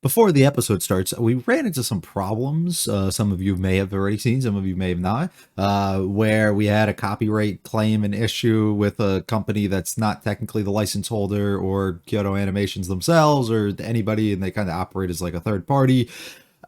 Before the episode starts, we ran into some problems. Some of you may have already seen, some of you may have not, where we had a copyright claim and issue with a company that's not technically the license holder or Kyoto Animations themselves or anybody, and they kind of operate as like a third party.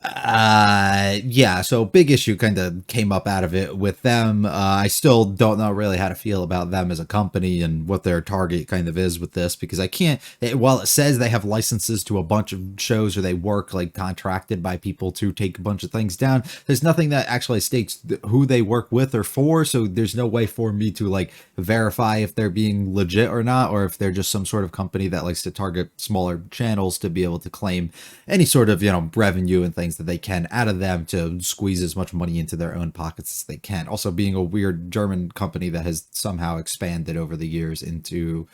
Yeah, so big issue kind of came up out of it with them. I still don't know really how to feel about them as a company and what their target kind of is with this, because I can't, while it says they have licenses to a bunch of shows or they work like contracted by people to take a bunch of things down, there's nothing that actually states who they work with or for. So there's no way for me to like verify if they're being legit or not, or if they're just some sort of company that likes to target smaller channels to be able to claim any sort of, revenue and things that they can out of them to squeeze as much money into their own pockets as they can. Also, being a weird German company that has somehow expanded over the years into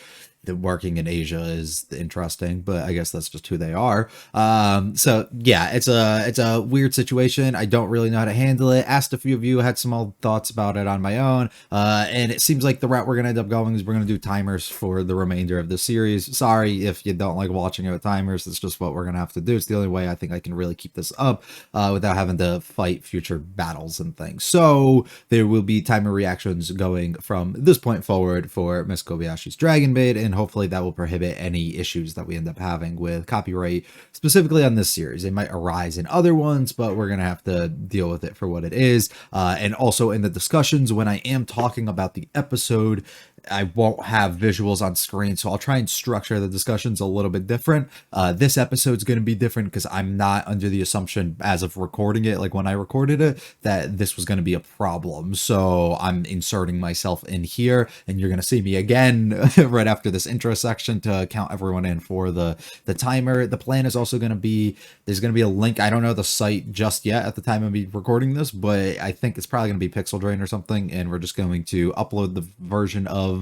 the working in Asia is interesting, but I guess that's just who they are. So yeah, it's a weird situation. I don't really know how to handle it. Asked a few of you, had some old thoughts about it on my own, and it seems like the route we're gonna end up going is we're gonna do timers for the remainder of the series. Sorry if you don't like watching it with timers. It's just what we're gonna have to do. It's the only way I think I can really keep this up without having to fight future battles and things. So there will be timer reactions going from this point forward for Miss Kobayashi's Dragon Maid, and hopefully that will prohibit any issues that we end up having with copyright, specifically on this series. They might arise in other ones, but we're going to have to deal with it for what it is. And also in the discussions, when I am talking about the episode, I won't have visuals on screen, so I'll try and structure the discussions a little bit different. This episode's going to be different because I'm not under the assumption as of recording it, like when I recorded it, that this was going to be a problem. So I'm inserting myself in here, and you're going to see me again right after this intro section to count everyone in for the timer. The plan is also going to be, there's going to be a link. I don't know the site just yet at the time of me recording this, but I think it's probably going to be Pixel Drain or something, and we're just going to upload the version of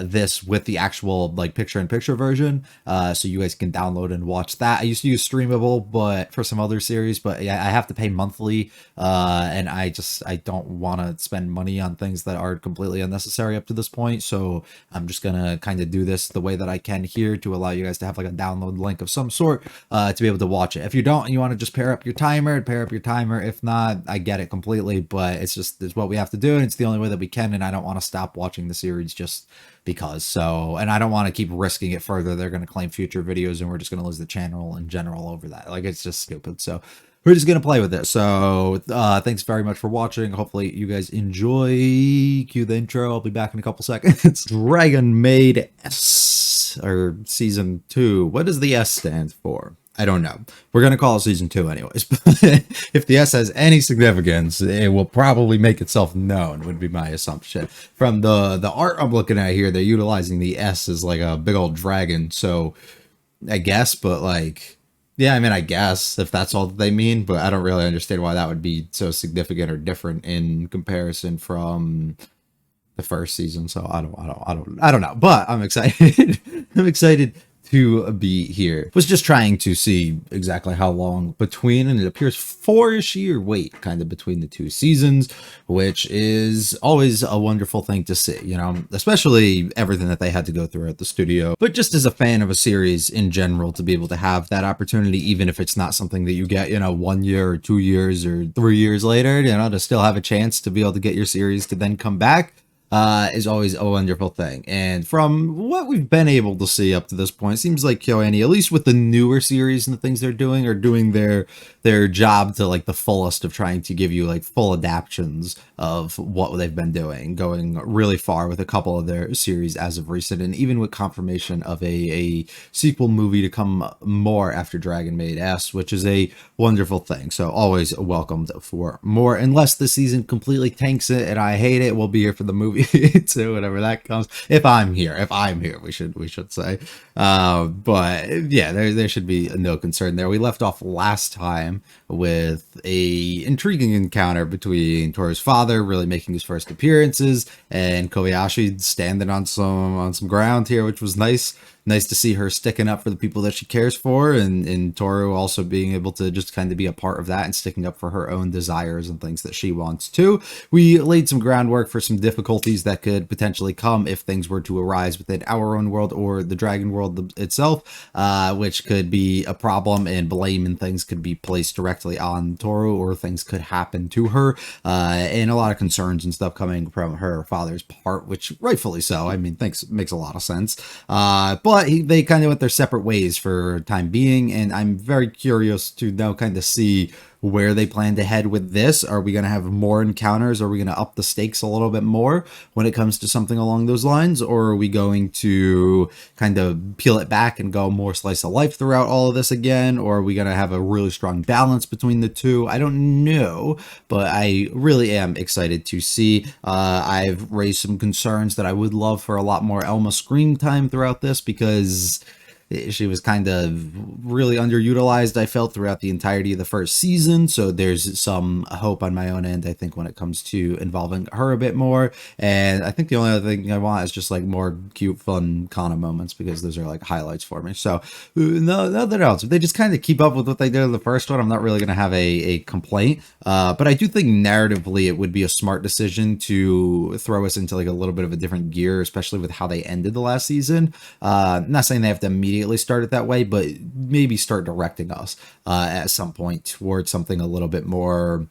this with the actual like picture-in-picture version, so you guys can download and watch that. I used to use Streamable, but for some other series, but yeah, I have to pay monthly, and I don't want to spend money on things that are completely unnecessary up to this point. So I'm just gonna kind of do this the way that I can here to allow you guys to have like a download link of some sort to be able to watch it. If you don't and you want to just pair up your timer. If not, I get it completely, but it's what we have to do, and it's the only way that we can, and I don't want to stop watching the series just because. So, and I don't want to keep risking it further. They're going to claim future videos and we're just going to lose the channel in general over that. Like, it's just stupid. So we're just going to play with it. So thanks very much for watching. Hopefully you guys enjoy. Cue the intro. I'll be back in a couple seconds. Dragon Maid S, or season 2. What does the S stand for? I don't know. We're going to call it season 2 anyways. But if the S has any significance, it will probably make itself known, would be my assumption. From the art I'm looking at here, they're utilizing the S as like a big old dragon. So I guess, but like, yeah, I mean, I guess if that's all that they mean, but I don't really understand why that would be so significant or different in comparison from the first season. So I don't know, but I'm excited. I'm excited to be here. Was just trying to see exactly how long between, and it appears 4-ish year wait kind of between the two seasons, which is always a wonderful thing to see, especially everything that they had to go through at the studio. But just as a fan of a series in general, to be able to have that opportunity, even if it's not something that you get, 1 year or 2 years or 3 years later, to still have a chance to be able to get your series to then come back, is always a wonderful thing. And from what we've been able to see up to this point, it seems like KyoAni, at least with the newer series and the things they're doing, are doing their job to like the fullest of trying to give you like full adaptions of what they've been doing, going really far with a couple of their series as of recent, and even with confirmation of a sequel movie to come more after Dragon Maid S, which is a wonderful thing. So always welcomed for more, unless the season completely tanks it and I hate it. We'll be here for the movie too, whenever that comes. If I'm here, we should say. But yeah, there should be no concern there. We left off last time with a intriguing encounter between Toru's father really making his first appearances and Kobayashi standing on some ground here, which was nice nice to see her sticking up for the people that she cares for, and Toru also being able to just kind of be a part of that and sticking up for her own desires and things that she wants too. We laid some groundwork for some difficulties that could potentially come if things were to arise within our own world or the dragon world itself, which could be a problem, and blame and things could be placed directly on Toru, or things could happen to her, and a lot of concerns and stuff coming from her father's part, which rightfully so. I mean, thanks, makes a lot of sense. But they kind of went their separate ways for time being, and I'm very curious to now kind of see where they plan to head with this. Are we going to have more encounters? Are we going to up the stakes a little bit more when it comes to something along those lines? Or are we going to kind of peel it back and go more slice of life throughout all of this again? Or are we going to have a really strong balance between the two? I don't know, but I really am excited to see. I've raised some concerns that I would love for a lot more Elma screen time throughout this, because she was kind of really underutilized, I felt, throughout the entirety of the first season. So there's some hope on my own end, I think, when it comes to involving her a bit more. And I think the only other thing I want is just like more cute, fun Kana moments, because those are like highlights for me. So nothing else. If they just kind of keep up with what they did in the first one, I'm not really going to have a complaint. But I do think narratively it would be a smart decision to throw us into like a little bit of a different gear, especially with how they ended the last season. Not saying they have to immediately start it that way, but maybe start directing us at some point towards something a little bit more,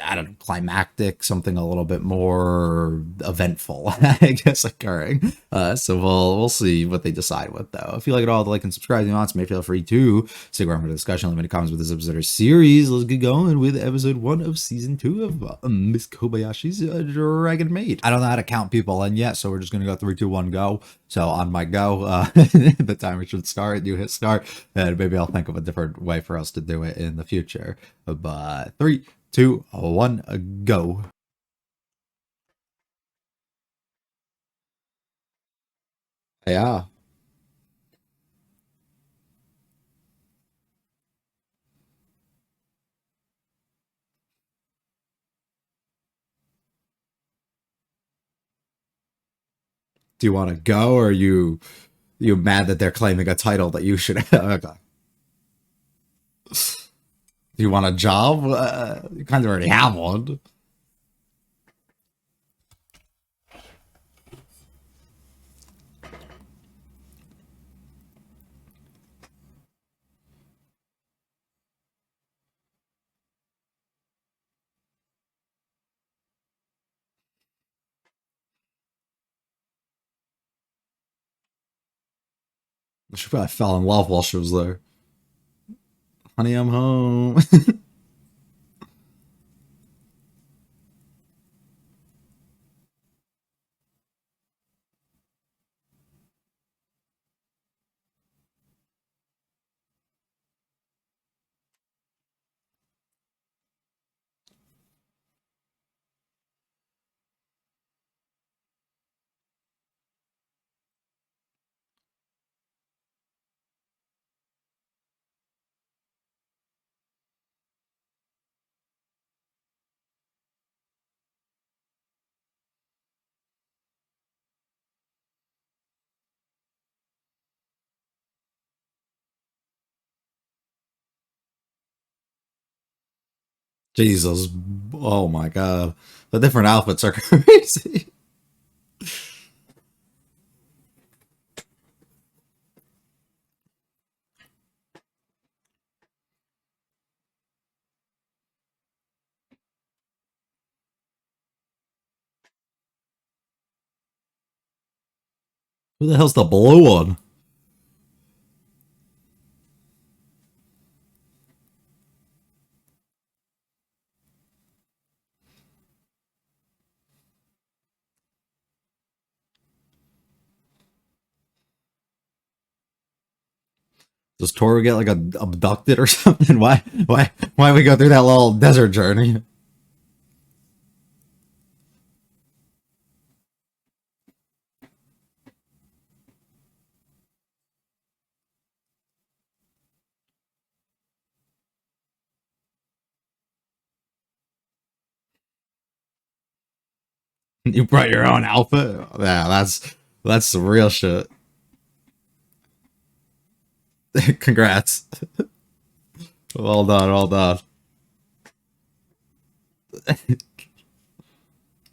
I don't know, climactic, something a little bit more eventful, I guess, occurring. So we'll see what they decide with, though. If you like it all, like and subscribe to the audience, may feel free to stick around for the discussion. Leave any comments with this episode or series. Let's get going with episode 1 of season 2 of Miss Kobayashi's Dragon Maid. I don't know how to count people in yet, so we're just gonna go 3, 2, 1, go. So on my go, the timer should start. You hit start, and maybe I'll think of a different way for us to do it in the future. But 3, 2, 1, go. Yeah. Do you want to go, or are you mad that they're claiming a title that you should have? Okay. Do you want a job? You kind of already have one. She probably fell in love while she was there. Honey, I'm home. Jesus. Oh my god. The different outfits are crazy. Who the hell's the blue one? Does Toru get like abducted or something? Why we go through that little desert journey? You brought your own outfit? Yeah, that's some real shit. Congrats. Well done, well done.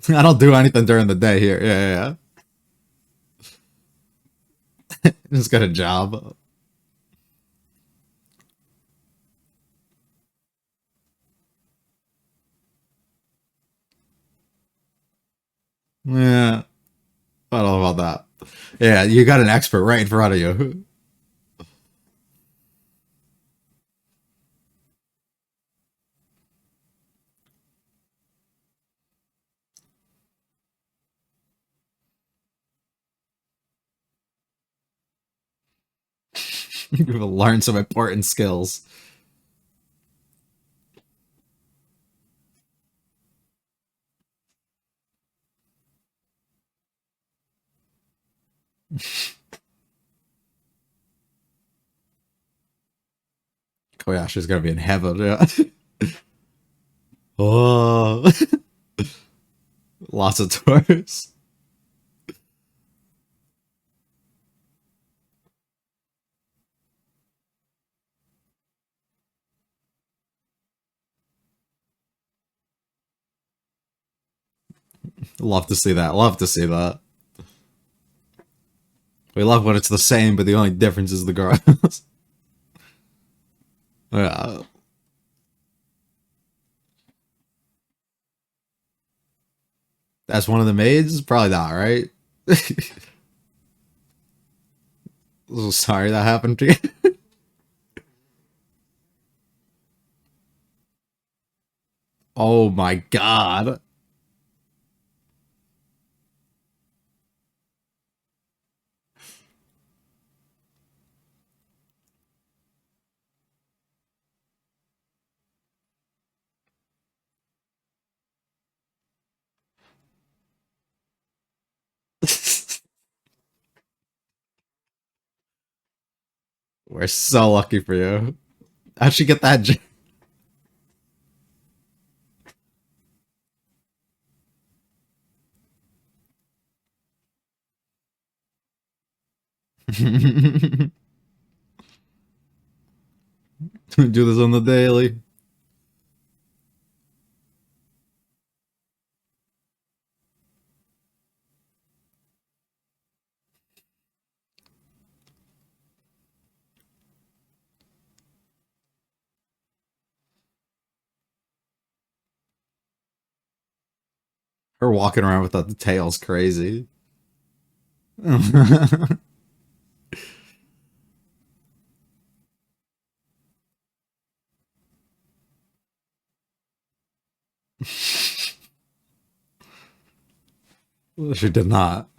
I don't do anything during the day here. Yeah, yeah. Just got a job. Yeah, I don't know about that. Yeah, you got an expert right in front of you. You will learn some important skills. Kobayashi's gonna be in heaven. Yeah. Oh, lots of tours. Love to see that. Love to see that. We love when it's the same, but the only difference is the girls. Yeah. That's one of the maids? Probably not, right? Sorry that happened to you. Oh my god. We're so lucky for you. How'd she get that? Do this on the daily. Her walking around without the tail's crazy. She did not.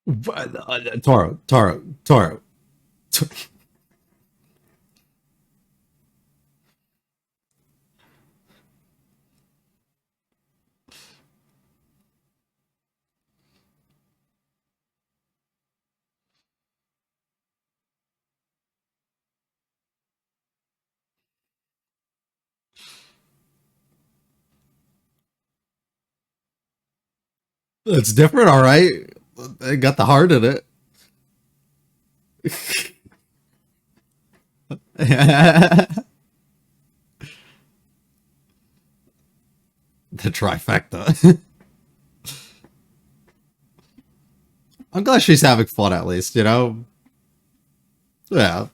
But, Toro. It's different, all right. It got the heart in it. The trifecta. I'm glad she's having fun at least, you know? Yeah.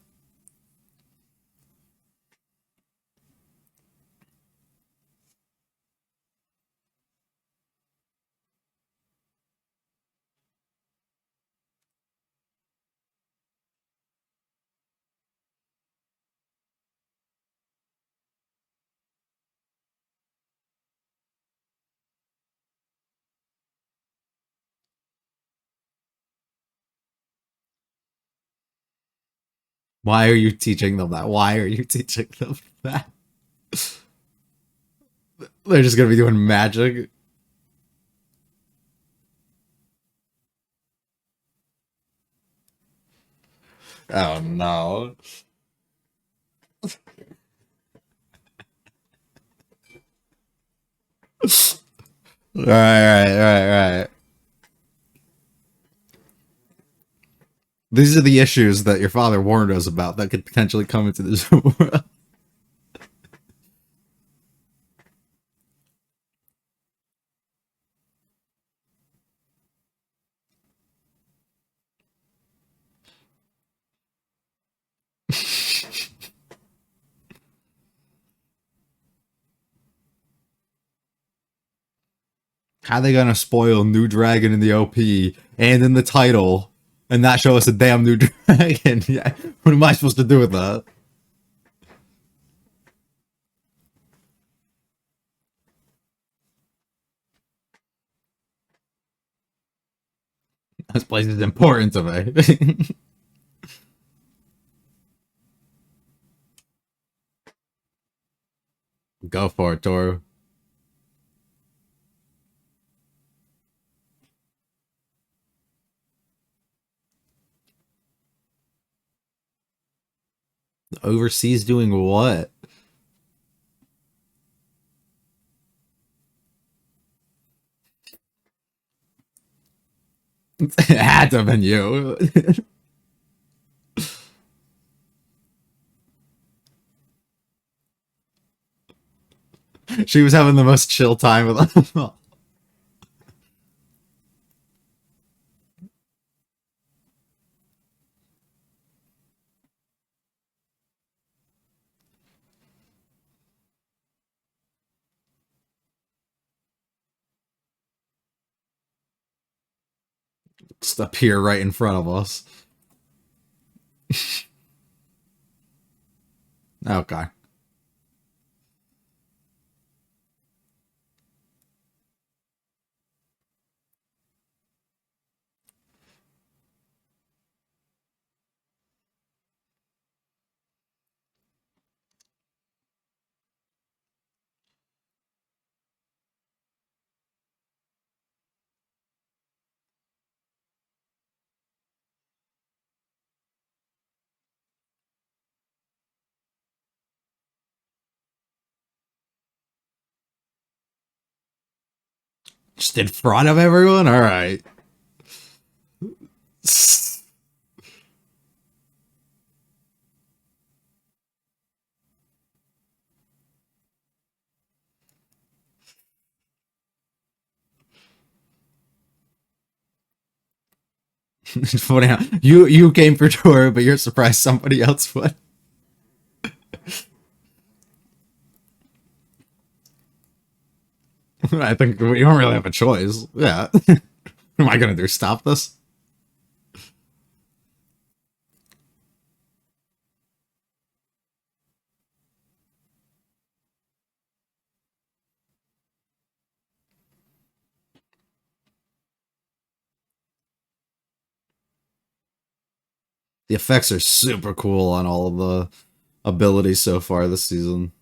Why are you teaching them that? Why are you teaching them that? They're just gonna be doing magic. Oh no. Right. These are the issues that your father warned us about that could potentially come into this world. How they gonna spoil New Dragon in the OP and in the title and not show us a damn new dragon? Yeah. What am I supposed to do with that? This place is important to me. Go for it, Toru. Overseas doing what? It had to have been you. She was having the most chill time with them. Just appear right in front of us. Okay. Just in front of everyone? Alright. It's funny how you came for tour, but you're surprised somebody else would. I think we don't really have a choice. Yeah. What am I gonna do? Stop this? The effects are super cool on all of the abilities so far this season.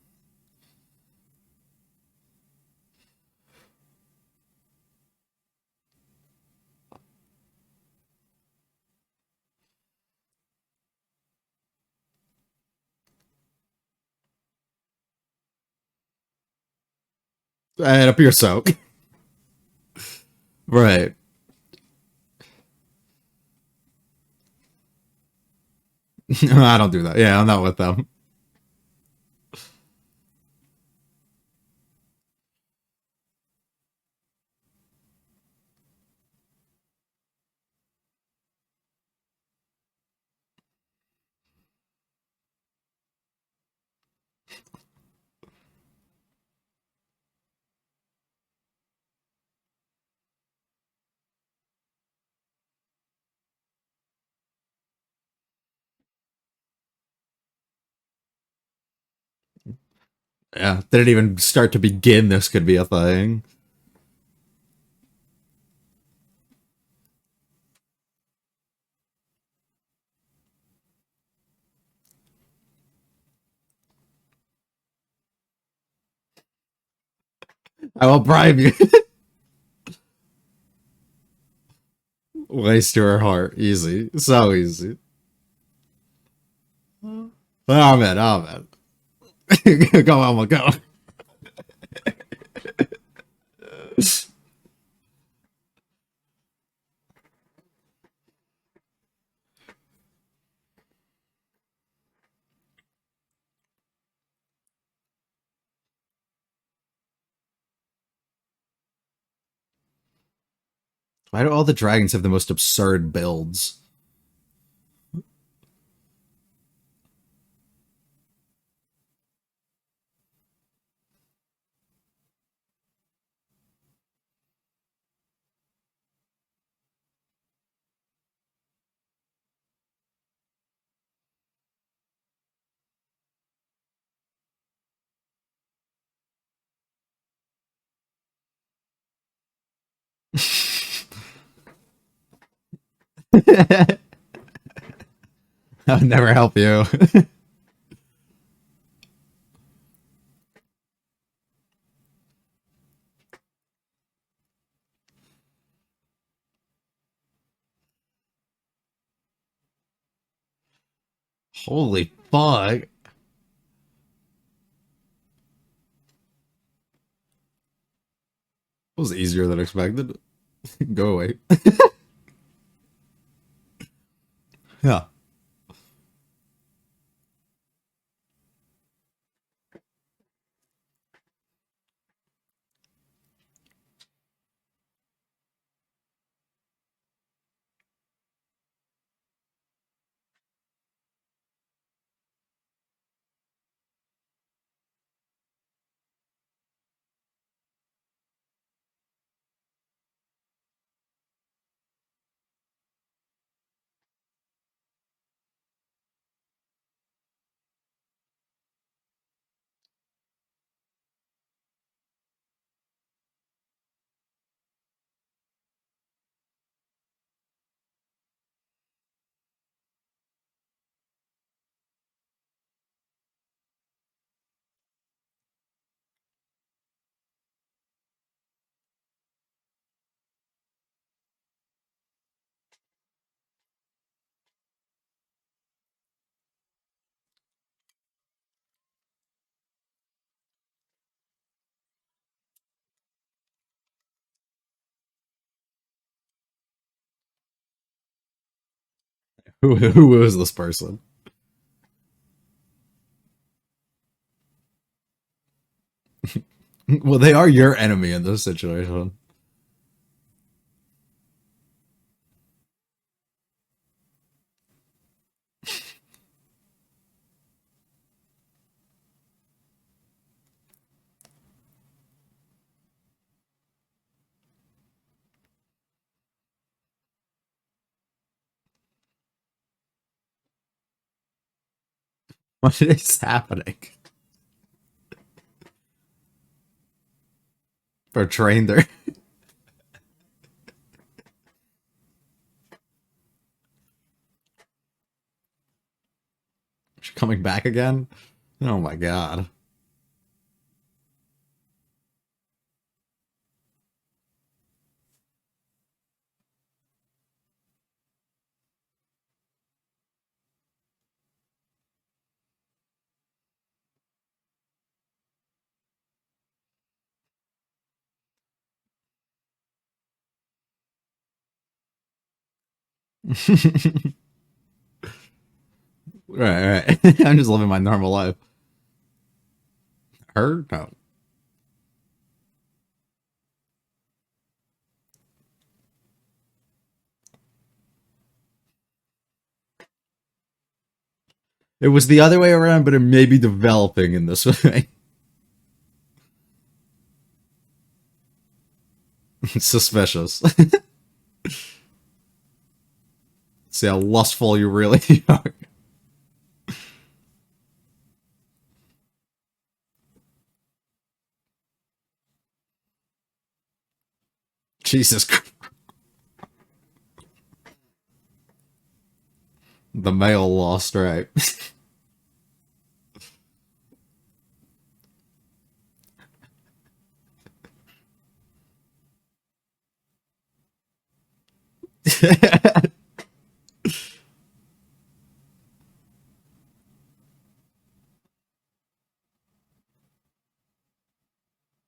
It appears so. Right. I don't do that. Yeah, I'm not with them. Yeah, didn't even start to begin. This could be a thing. I will bribe you. Waste to her heart. Easy. So easy. Oh man, oh man. Go on, go. Why do all the dragons have the most absurd builds? I would never help you. Holy fuck. It was easier than expected. Go away. Yeah. Who is this person? Well, they are your enemy in this situation. What is happening? For train there. She's coming back again? Oh my god. Right, right. I'm just living my normal life. Her? No. It was the other way around, but it may be developing in this way. Suspicious. See how lustful you really are. Jesus Christ. The male lost, right?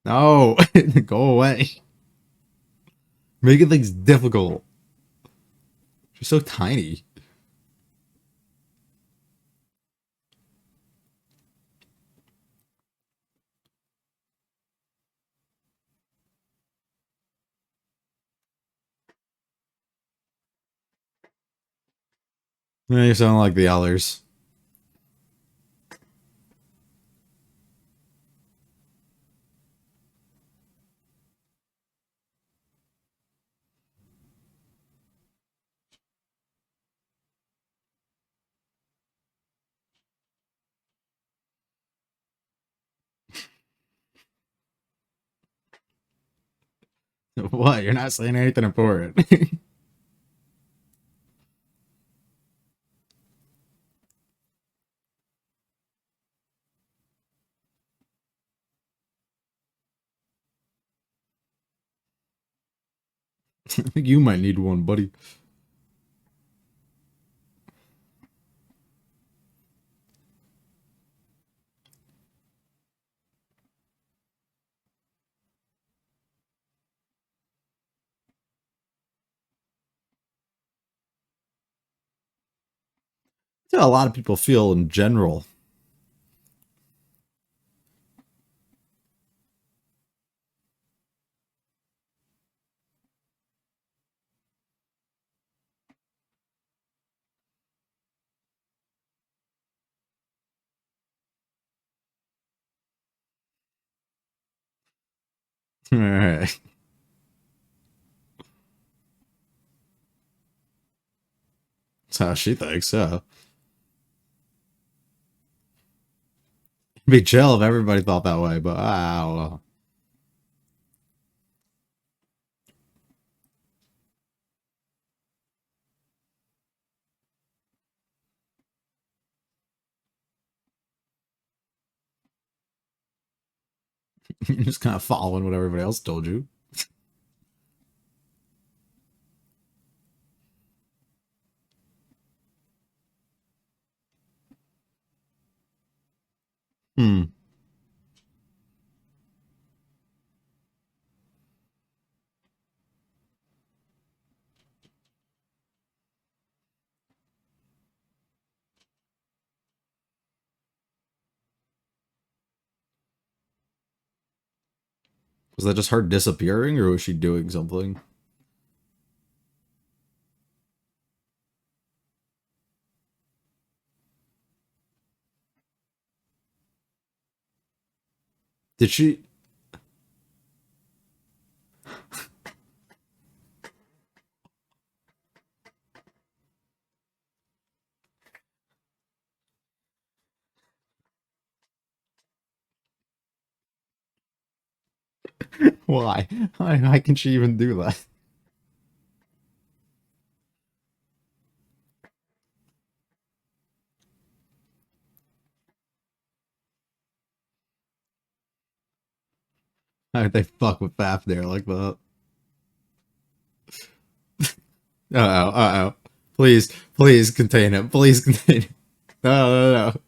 No, go away. Making things difficult. She's so tiny. Yeah, you sound like the others. What? You're not saying anything important. I think you might need one, buddy. That's how a lot of people feel in general. All right. That's how she thinks, yeah. It'd be chill if everybody thought that way, but I don't know. You're just kind of following what everybody else told you. Hmm. Was that just her disappearing, or was she doing something? Did she? Why? Why can she even do that? Why'd they fuck with Fafnir like that? Uh oh, uh oh. Please, please contain him. Please contain him. No, no, no.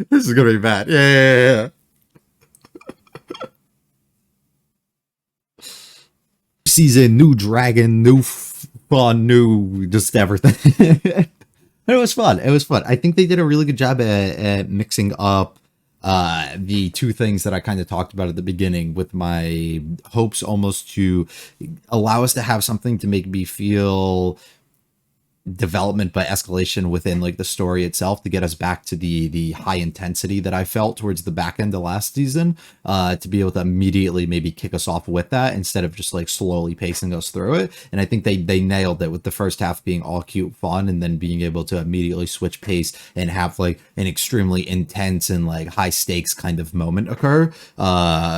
This is gonna be bad. Yeah, yeah, yeah. Season, new dragon, new fun, new just everything. It was fun. It was fun. I think they did a really good job at mixing up the two things that I kind of talked about at the beginning with my hopes almost to allow us to have something to make me feel development but escalation within like the story itself to get us back to the high intensity that I felt towards the back end of last season, to be able to immediately maybe kick us off with that instead of just like slowly pacing us through it. And I think they nailed it with the first half being all cute fun and then being able to immediately switch pace and have like an extremely intense and like high stakes kind of moment occur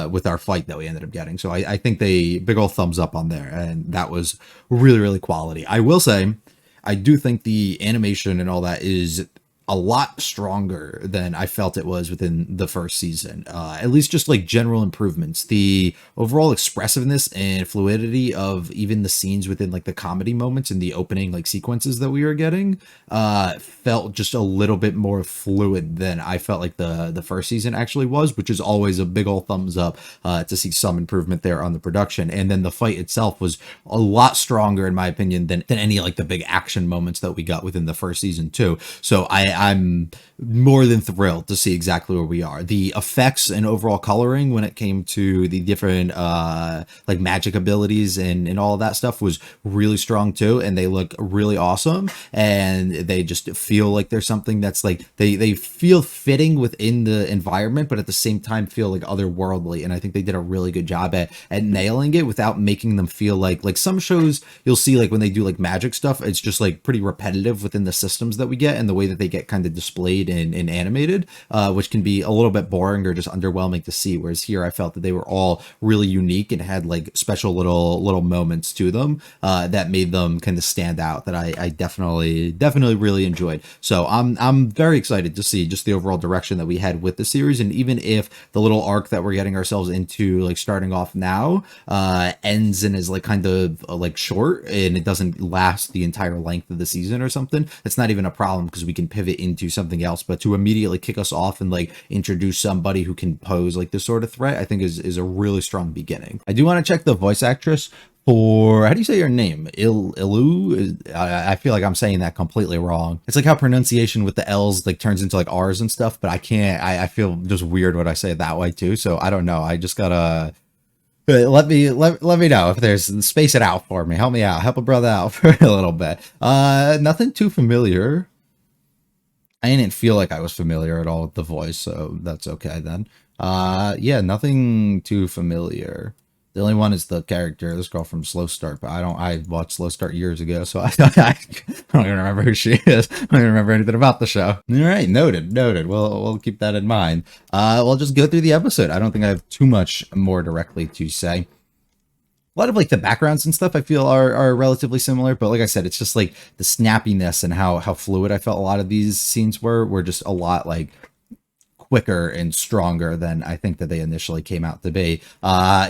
with our fight that we ended up getting. So I think they big old thumbs up on there, and that was really really quality. I will say I do think the animation and all that is a lot stronger than I felt it was within the first season. At least just like general improvements. The overall expressiveness and fluidity of even the scenes within like the comedy moments and the opening like sequences that we were getting felt just a little bit more fluid than I felt like the first season actually was, which is always a big old thumbs up to see some improvement there on the production. And then the fight itself was a lot stronger in my opinion than any like the big action moments that we got within the first season too. So I'm more than thrilled to see exactly where we are. The effects and overall coloring when it came to the different like magic abilities and all of that stuff was really strong too, and they look really awesome, and they just feel like there's something that's like they feel fitting within the environment, but at the same time feel like otherworldly. And I think they did a really good job at nailing it without making them feel like some shows you'll see like when they do like magic stuff, it's just like pretty repetitive within the systems that we get and the way that they get kind of displayed and animated, which can be a little bit boring or just underwhelming to see. Whereas here I felt that they were all really unique and had like special little moments to them that made them kind of stand out, that I definitely really enjoyed. So I'm very excited to see just the overall direction that we had with the series. And even if the little arc that we're getting ourselves into like starting off now ends and is like kind of like short and it doesn't last the entire length of the season or something, it's not even a problem because we can pivot into something else. But to immediately kick us off and like introduce somebody who can pose like this sort of threat, I think is a really strong beginning. I do want to check the voice actress for, how do you say your name? ILULU? I feel like I'm saying that completely wrong. It's like how pronunciation with the L's like turns into like R's and stuff, but I can't, I feel just weird when I say it that way too. So I don't know. I just gotta, let me know if there's, space it out for me. Help me out. Help a brother out for a little bit. Nothing too familiar. I didn't feel like I was familiar at all with the voice, so that's okay then. Yeah, nothing too familiar. The only one is the character, this girl from Slow Start, but I watched Slow Start years ago, so I don't even remember who she is. I don't even remember anything about the show. All right, noted. We'll keep that in mind. We'll just go through the episode. I don't think I have too much more directly to say. A lot of like the backgrounds and stuff I feel are relatively similar, but like I said, it's just like the snappiness and how fluid I felt a lot of these scenes were just a lot like quicker and stronger than I think that they initially came out to be.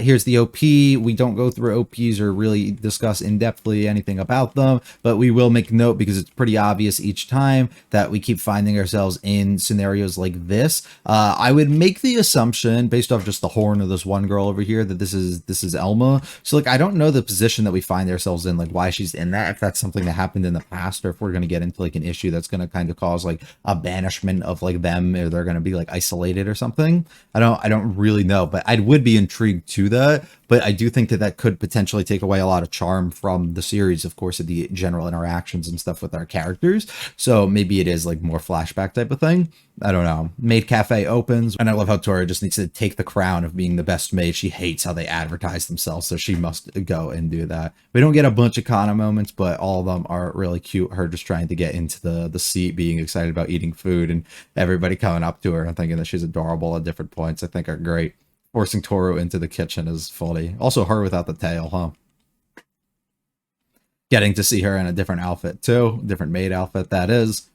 Here's the OP. We don't go through OPs or really discuss in-depthly anything about them, but we will make note because it's pretty obvious each time that we keep finding ourselves in scenarios like this. I would make the assumption based off just the horn of this one girl over here that this is Elma. So like I don't know the position that we find ourselves in, like why she's in that, if that's something that happened in the past, or if we're going to get into like an issue that's going to kind of cause like a banishment of like them, or they're going to be like isolated or something. I don't really know, but I would be intrigued to that. But I do think that could potentially take away a lot of charm from the series, of course, of the general interactions and stuff with our characters. So maybe it is like more flashback type of thing. I don't know. Maid Cafe opens, and I love how Tora just needs to take the crown of being the best maid. She hates how they advertise themselves, so she must go and do that. We don't get a bunch of Kana moments, but all of them are really cute. Her just trying to get into the seat, being excited about eating food, and everybody coming up to her and thinking that she's adorable at different points, I think are great. Forcing Toru into the kitchen is funny. Also her without the tail, huh? Getting to see her in a different outfit too. Different maid outfit, that is.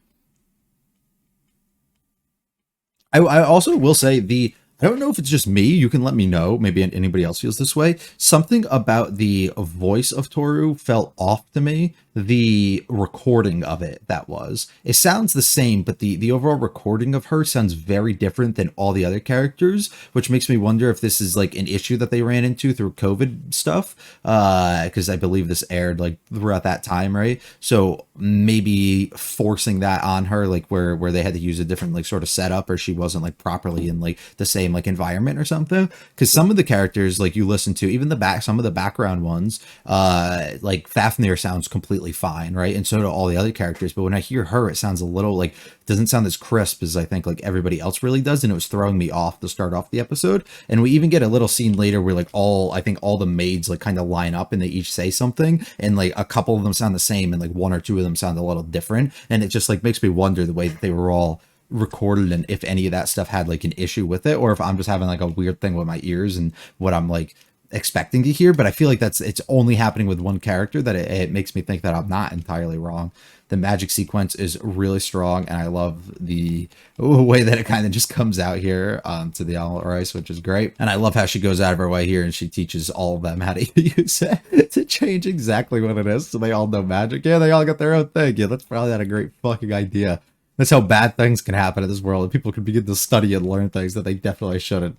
I also will say I don't know if it's just me, you can let me know, maybe anybody else feels this way. Something about the voice of Toru felt off to me. The recording of it, it sounds the same, but the overall recording of her sounds very different than all the other characters, which makes me wonder if this is like an issue that they ran into through COVID stuff, because I believe this aired like throughout that time, right? So maybe forcing that on her, like where they had to use a different like sort of setup, or she wasn't like properly in like the same like environment or something. Because some of the characters like you listen to, even some of the background ones, like Fafnir sounds completely fine, right? And so do all the other characters, but when I hear her, it sounds a little like, doesn't sound as crisp as I think like everybody else really does, and it was throwing me off to start off the episode. And we even get a little scene later where like I think all the maids like kind of line up and they each say something, and like a couple of them sound the same and like one or two of them sound a little different, and it just like makes me wonder the way that they were all recorded, and if any of that stuff had like an issue with it, or if I'm just having like a weird thing with my ears and what I'm like expecting to hear, but I feel like it's only happening with one character that it makes me think that I'm not entirely wrong. The magic sequence is really strong, and I love the way that it kind of just comes out here to the Omelette Rice, which is great. And I love how she goes out of her way here and she teaches all of them how to use it to change exactly what it is, so they all know magic. Yeah, they all got their own thing. Yeah, that's probably not a great fucking idea. That's how bad things can happen in this world, and people can begin to study and learn things that they definitely shouldn't.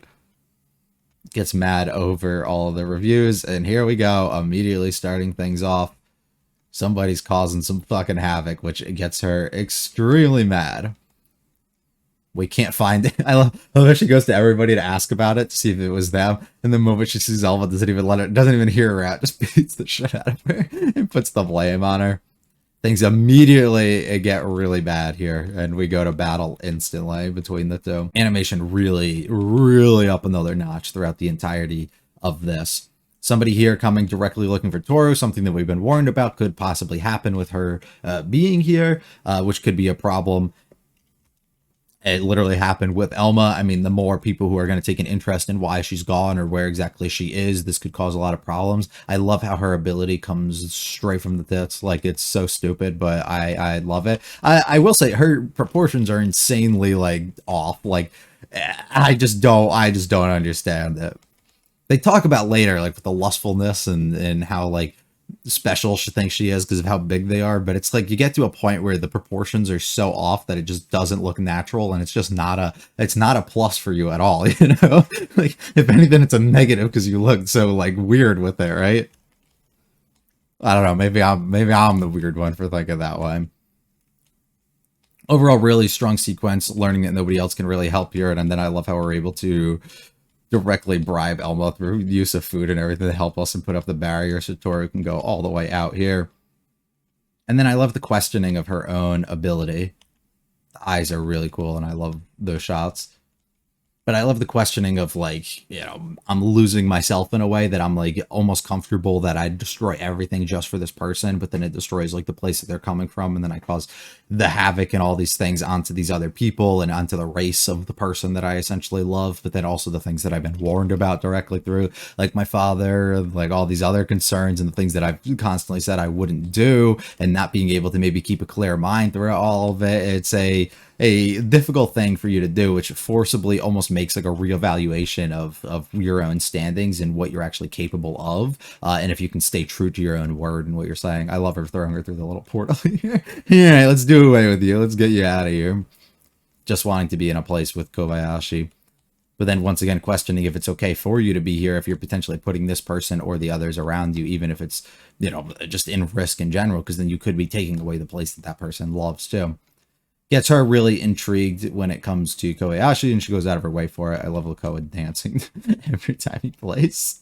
Gets mad over all of the reviews, and here we go, immediately starting things off. Somebody's causing some fucking havoc, which gets her extremely mad. We can't find it. I love how she goes to everybody to ask about it to see if it was them. And the moment she sees Elva, doesn't even hear her out, just beats the shit out of her and puts the blame on her. Things immediately get really bad here, and we go to battle instantly between the two. Animation really, really up another notch throughout the entirety of this. Somebody here coming directly looking for Toru, something that we've been warned about could possibly happen with her being here, which could be a problem. It literally happened with Elma. I mean, the more people who are going to take an interest in why she's gone or where exactly she is, this could cause a lot of problems. I love how her ability comes straight from the tits. Like, it's so stupid, but I love it. I will say her proportions are insanely, like, off. Like, I just don't understand it. They talk about later, like, with the lustfulness and how, like, special she thinks she is because of how big they are, but it's like you get to a point where the proportions are so off that it just doesn't look natural, and it's just not a plus for you at all, you know. Like, if anything, it's a negative because you look so, like, weird with it, right? I don't know, maybe I'm the weird one for thinking that way. Overall, really strong sequence, learning that nobody else can really help here, and then I love how we're able to directly bribe Elma through use of food and everything to help us and put up the barrier so Toru can go all the way out here. And then I love the questioning of her own ability. The eyes are really cool, and I love those shots. But I love the questioning of, like, you know, I'm losing myself in a way that I'm, like, almost comfortable that I destroy everything just for this person, but then it destroys, like, the place that they're coming from, and then I cause the havoc and all these things onto these other people and onto the race of the person that I essentially love, but then also the things that I've been warned about directly through, like my father, like all these other concerns and the things that I've constantly said I wouldn't do, and not being able to maybe keep a clear mind throughout all of it. It's a difficult thing for you to do, which forcibly almost makes like a reevaluation of your own standings and what you're actually capable of, and if you can stay true to your own word and what you're saying. I love her throwing her through the little portal here. Yeah, let's do away with you. Let's get you out of here. Just wanting to be in a place with Kobayashi. But then once again questioning if it's okay for you to be here if you're potentially putting this person or the others around you, even if it's, you know, just in risk in general, because then you could be taking away the place that that person loves too. Gets her really intrigued when it comes to Kobayashi, and she goes out of her way for it. I love Lakoa dancing every time he plays.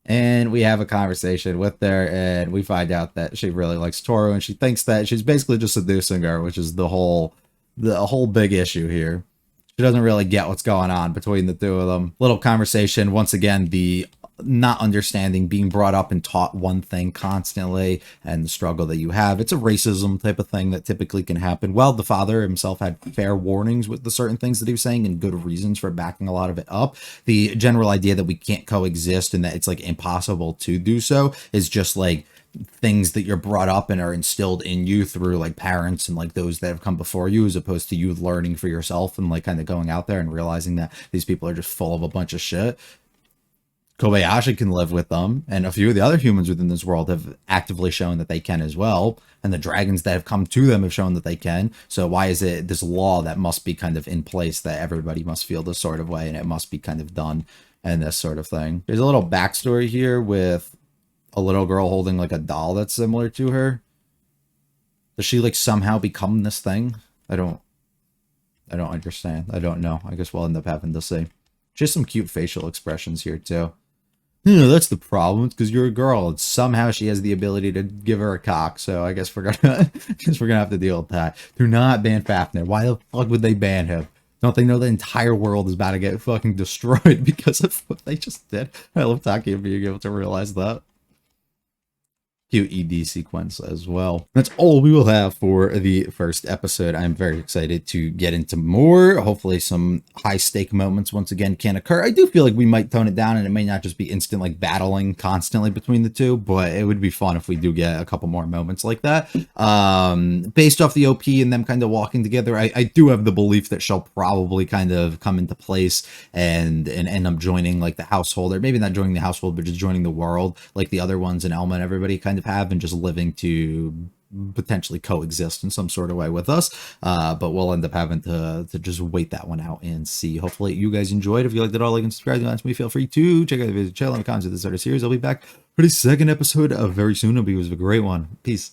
And we have a conversation with her, and we find out that she really likes Toru, and she thinks that she's basically just seducing her, which is the whole big issue here. She doesn't really get what's going on between the two of them. Little conversation, once again, the not understanding, being brought up and taught one thing constantly, and the struggle that you have. It's a racism type of thing that typically can happen. Well, the father himself had fair warnings with the certain things that he was saying and good reasons for backing a lot of it up. The general idea that we can't coexist and that it's like impossible to do so is just like things that you're brought up and are instilled in you through like parents and like those that have come before you, as opposed to you learning for yourself and like kind of going out there and realizing that these people are just full of a bunch of shit. Kobayashi can live with them, and a few of the other humans within this world have actively shown that they can as well, and the dragons that have come to them have shown that they can. So why is it this law that must be kind of in place that everybody must feel this sort of way and it must be kind of done and this sort of thing? There's a little backstory here with a little girl holding like a doll that's similar to her. Does she like somehow become this thing? I don't understand. I don't know. I guess we'll end up having to see. Just some cute facial expressions here too. Yeah, that's the problem. It's because you're a girl, and somehow she has the ability to give her a cock. So I guess we're gonna have to deal with that. Do not ban Fafnir. Why the fuck would they ban him? Don't they know the entire world is about to get fucking destroyed because of what they just did? I love Taki being able to realize that. cute ED sequence as well. That's all we will have for the first episode. I'm very excited to get into more. Hopefully some high stake moments once again can occur. I do feel like we might tone it down and it may not just be instant like battling constantly between the two, but it would be fun if we do get a couple more moments like that. Based off the OP and them kind of walking together, I do have the belief that she'll probably kind of come into place and end up joining like the household, or maybe not joining the household, but just joining the world like the other ones and Elma and everybody kind of have, and just living to potentially coexist in some sort of way with us. But we'll end up having to just wait that one out and see. Hopefully you guys enjoyed. If you liked it all, like and subscribe to me, feel free to check out the video channel and comments of this other series. I'll be back for the second episode of very soon. It'll be a great one. Peace.